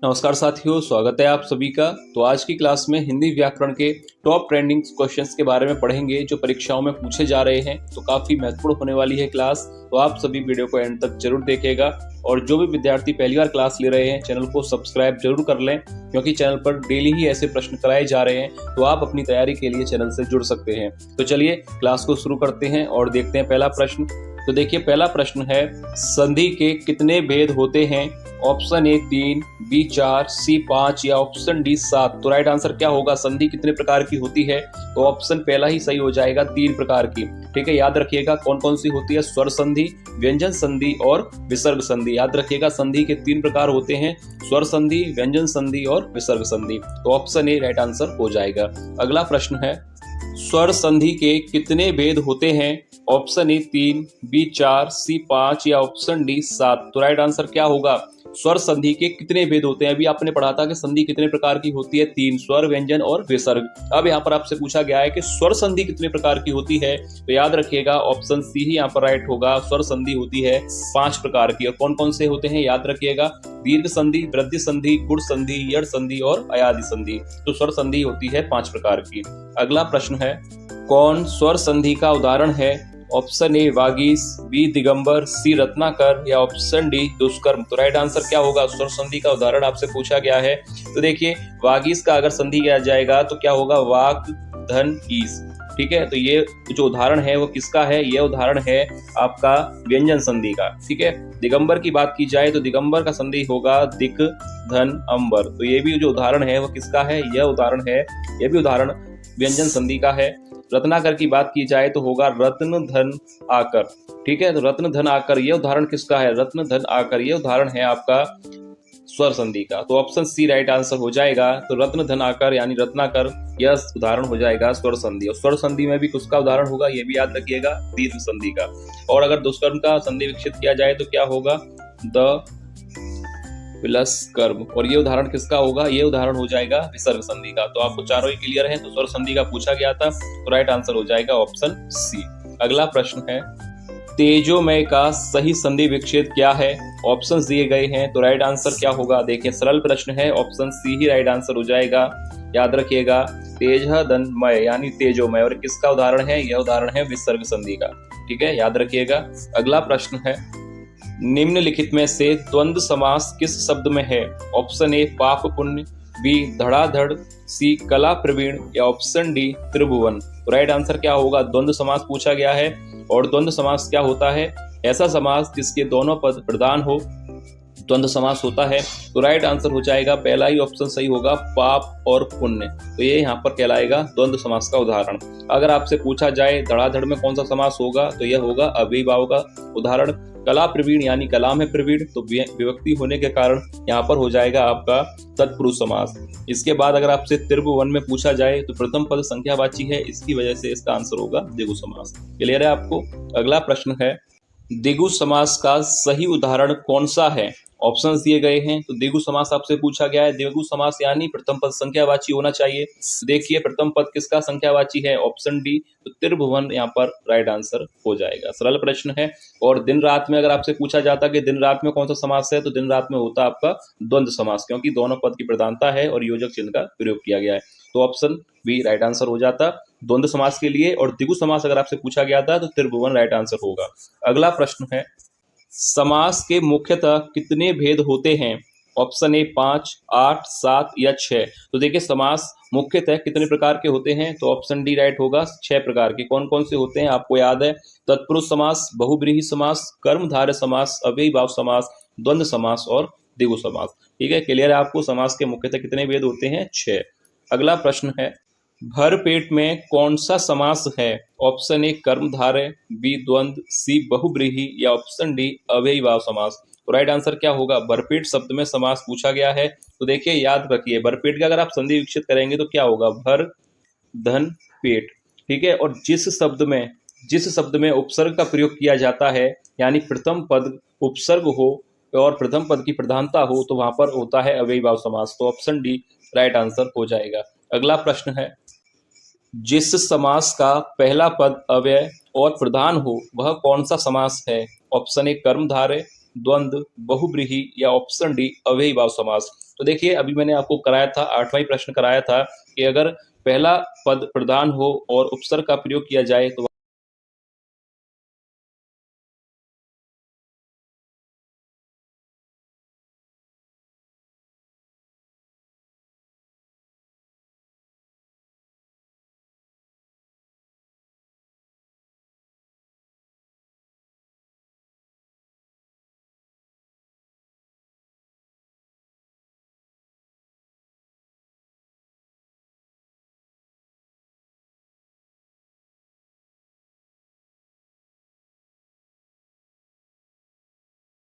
नमस्कार साथियों, स्वागत है आप सभी का। तो आज की क्लास में हिंदी व्याकरण के टॉप ट्रेंडिंग क्वेश्चंस के बारे में पढ़ेंगे जो परीक्षाओं में पूछे जा रहे हैं। तो काफी महत्वपूर्ण होने वाली है क्लास, तो आप सभी वीडियो को एंड तक जरूर देखिएगा। और जो भी विद्यार्थी पहली बार क्लास ले रहे हैं, चैनल को सब्सक्राइब जरूर कर लें, क्योंकि चैनल पर डेली ही ऐसे प्रश्न कराए जा रहे हैं। तो आप अपनी तैयारी के लिए चैनल से जुड़ सकते हैं। तो चलिए क्लास को शुरू करते हैं और देखते हैं पहला प्रश्न। तो देखिए, पहला प्रश्न है, संधि के कितने भेद होते हैं? ऑप्शन ए 3, बी 4, सी 5 या ऑप्शन डी 7। तो राइट आंसर क्या होगा? संधि कितने प्रकार की होती है? तो ऑप्शन पहला ही सही हो जाएगा, 3 प्रकार की। ठीक है, याद रखिएगा कौन कौन सी होती है। स्वर संधि, व्यंजन संधि और विसर्ग संधि। याद रखिएगा संधि के 3 प्रकार होते हैं, स्वर संधि, व्यंजन संधि और विसर्ग संधि। तो ऑप्शन ए राइट आंसर हो जाएगा। अगला प्रश्न है, स्वर संधि के कितने भेद होते हैं? ऑप्शन ए 3, बी 4, सी 5 या ऑप्शन डी 7। तो राइट आंसर क्या होगा? स्वर संधि के कितने भेद होते हैं? अभी आपने पढ़ा था कि संधि कितने प्रकार की होती है, 3, स्वर, व्यंजन और विसर्ग। अब यहाँ पर आपसे पूछा गया है कि स्वर संधि कितने प्रकार की होती है। तो याद रखिएगा ऑप्शन सी ही यहाँ पर राइट होगा। स्वर संधि होती है 5 प्रकार की। और कौन कौन से होते हैं याद रखिएगा? दीर्घ संधि, वृद्धि संधि, गुण संधि, यड़ संधि और अयादि संधि। तो स्वर संधि होती है 5 प्रकार की। अगला प्रश्न है, कौन स्वर संधि का उदाहरण है? Option A Vagish, B Digambar, C Ratnakar या ऑप्शन डी दुष्कर्म। तो राइट आंसर क्या होगा? स्वर संधि का उदाहरण आपसे पूछा गया है। तो देखिए, वागीश का अगर संधि किया जाएगा तो क्या होगा? वाक धन ईस। ठीक है, तो ये जो उदाहरण है वो किसका है? ये उदाहरण है आपका व्यंजन संधि का। ठीक है, दिगंबर की बात की जाए तो दिगंबर का संधि होगा दिक धन अंबर। तो ये भी जो उदाहरण है वो किसका है? यह उदाहरण है, यह भी उदाहरण व्यंजन संधि का है। रत्नाकर की बात की जाए तो होगा रत्न धन आकर। ठीक है, तो रत्न धन आकर ये उदाहरण किसका है? रत्न धन आकर ये उदाहरण है आपका स्वर संधि का। तो ऑप्शन सी राइट आंसर हो जाएगा। तो रत्न धन आकर यानी रत्नाकर यह उदाहरण हो जाएगा स्वर संधि। और स्वर संधि में भी किसका उदाहरण होगा? ये भी याद रखिएगा, दीर्घ संधि का। और अगर दुष्कर्म का संधि विकसित किया जाए तो क्या होगा? द प्लस कर्म। और ये उदाहरण किसका होगा? ये उदाहरण हो जाएगा विसर्ग संधि का। तो आपको चारों ही क्लियर है। तो स्वर संधि का पूछा गया था, तो राइट आंसर हो जाएगा ऑप्शन सी। अगला प्रश्न है, तेजोमय का सही संधि विच्छेद क्या है? ऑप्शंस दिए गए हैं, तो राइट आंसर क्या होगा? देखिए, सरल प्रश्न है, ऑप्शन सी ही राइट आंसर हो जाएगा। याद रखिएगा, तेज धन मय यानी तेजोमय। और किसका उदाहरण है? यह उदाहरण है विसर्ग संधि का। ठीक है, याद रखिएगा। अगला प्रश्न है, निम्नलिखित में से द्वंद्व समास किस शब्द में है? ऑप्शन ए पाप पुण्य, बी धड़ाधड़, सी कला प्रवीण या ऑप्शन डी त्रिभुवन। तो राइट आंसर क्या होगा? द्वंद्व समास पूछा गया है। और द्वंद्व समास क्या होता है? ऐसा समास जिसके दोनों पद प्रधान हो, द्वंद्व समास होता है। तो राइट आंसर हो जाएगा, पहला ही ऑप्शन सही होगा, पाप और पुण्य। तो ये यहाँ पर कहलाएगा द्वंद्व समास का उदाहरण। अगर आपसे पूछा जाए धड़ाधड़ में कौन सा समास होगा, तो यह होगा अव्ययीभाव का उदाहरण। कला प्रवीण यानी कला में प्रवीण, तो विभक्ति होने के कारण यहाँ पर हो जाएगा आपका तत्पुरुष समास। इसके बाद अगर आपसे त्रिभुवन में पूछा जाए तो प्रथम पद संख्यावाची है, इसकी वजह से इसका आंसर होगा द्विगु समास। क्लियर है आपको? अगला प्रश्न है, द्विगु समास का सही उदाहरण कौन सा है? ऑप्शंस दिए गए हैं। तो द्विगु समास आपसे पूछा गया है। द्विगु समास यानी प्रथम पद संख्यावाची होना चाहिए। देखिए, प्रथम पद किसका संख्यावाची है? ऑप्शन डी, तो त्रिभुवन यहाँ पर राइट आंसर हो जाएगा। सरल प्रश्न है। और दिन रात में अगर आपसे पूछा जाता कि दिन रात में कौन सा समास है, तो दिन रात में होता आपका द्वंद्व समास, क्योंकि दोनों पद की प्रधानता है और योजक चिन्ह का प्रयोग किया गया है। तो ऑप्शन बी राइट आंसर हो जाता द्वंद्व समास के लिए। और द्विगु समास अगर आपसे पूछा गया था तो त्रिभुवन राइट आंसर होगा। अगला प्रश्न है, समास के मुख्यतः कितने भेद होते हैं? ऑप्शन ए 5, 8, 7 या 6। तो देखिए, समास मुख्यतः कितने प्रकार के होते हैं? तो ऑप्शन डी राइट होगा, 6 प्रकार के। कौन कौन से होते हैं आपको याद है? तत्पुरुष समास, बहुब्रीहि समास, कर्मधारय समास, अव्ययीभाव समास, द्वंद्व समास और द्विगु समास। ठीक है, क्लियर है आपको? समास के मुख्यतः कितने भेद होते हैं? 6। अगला प्रश्न है, भरपेट में कौन सा समास है? ऑप्शन ए कर्मधारय, बी द्वंद्व, सी बहुब्रीहि या ऑप्शन डी अव्ययीभाव समास। तो राइट आंसर क्या होगा? भरपेट शब्द में समास पूछा गया है। तो देखिए, याद रखिए, भरपेट का अगर आप संधि विकसित करेंगे तो क्या होगा? भर धन पेट। ठीक है, और जिस शब्द में उपसर्ग का प्रयोग किया जाता है, यानी प्रथम पद उपसर्ग हो और प्रथम पद की प्रधानता हो, तो वहां पर होता है अव्ययीभाव समास। तो ऑप्शन डी राइट आंसर हो जाएगा। अगला प्रश्न है, जिस समास का पहला पद अव्यय और प्रधान हो वह कौन सा समास है? ऑप्शन ए कर्मधारय, द्वंद्व, बहुब्रीहि या ऑप्शन डी अव्ययी भाव समास। तो देखिए, अभी मैंने आपको कराया था, 8वां प्रश्न कराया था कि अगर पहला पद प्रधान हो और उपसर्ग का प्रयोग किया जाए तो